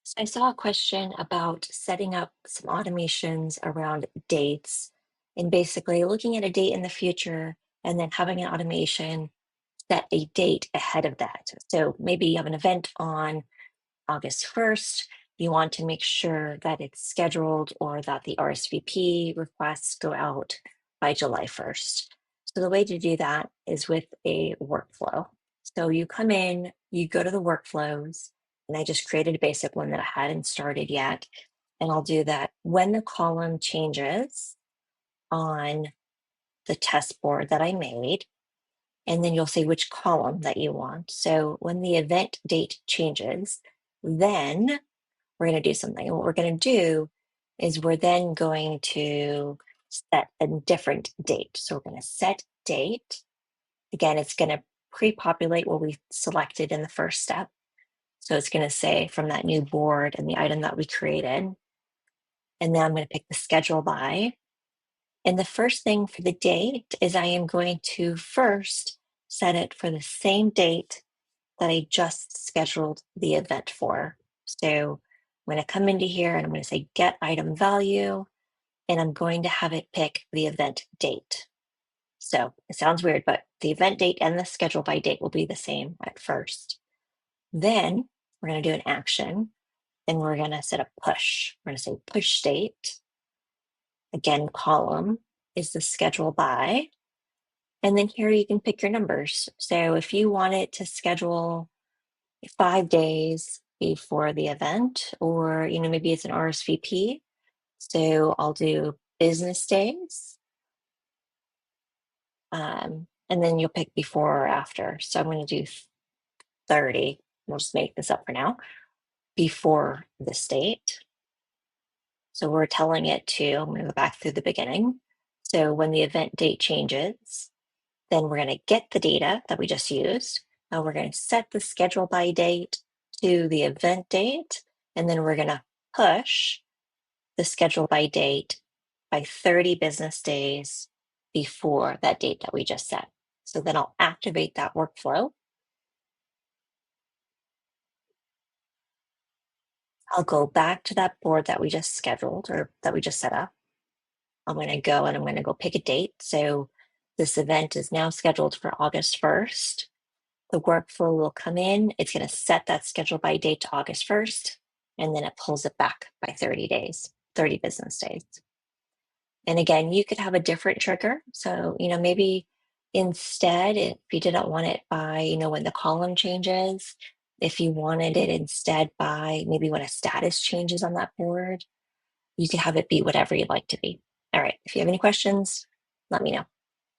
So I saw a question about setting up some automations around dates and basically looking at a date in the future and then having an automation set a date ahead of that. So maybe you have an event on August 1st. You want to make sure that it's scheduled or that the RSVP requests go out by July 1st. So the way to do that is with a workflow. So you come in, you go to the workflows, and I just created a basic one that I hadn't started yet. And I'll do that when the column changes on the test board that I made. And then you'll say which column that you want. So when the event date changes, then we're going to do something. And what we're going to do is we're then going to set a different date. So we're going to set date. Again, it's going to pre-populate what we selected in the first step. So it's going to say from that new board and the item that we created. And then I'm going to pick the schedule by. And the first thing for the date is I am going to first set it for the same date that I just scheduled the event for. So I'm going to come into here and I'm going to say get item value, and I'm going to have it pick the event date. So it sounds weird, but the event date and the schedule by date will be the same at first. Then we're going to do an action and we're going to set a push. We're going to say push date. Again, column is the schedule by. And then here you can pick your numbers. So if you want it to schedule 5 days before the event, or maybe it's an RSVP. So I'll do business days. And then you'll pick before or after. So I'm going to do 30. We'll just make this up for now. Before this date. So we're telling it to, I'm going to go back through the beginning. So when the event date changes, then we're going to get the data that we just used. Now we're going to set the schedule by date to the event date, and then we're going to push the schedule by date by 30 business days before that date that we just set. So then I'll activate that workflow. I'll go back to that board that we just scheduled or that we just set up. I'm going to go and I'm going to go pick a date. So this event is now scheduled for August 1st. The workflow will come in. It's going to set that schedule by date to August 1st, and then it pulls it back by 30 days, 30 business days. And again, you could have a different trigger. So, maybe instead, if you didn't want it by, when the column changes, if you wanted it instead by maybe when a status changes on that board, you could have it be whatever you'd like to be. All right. If you have any questions, let me know.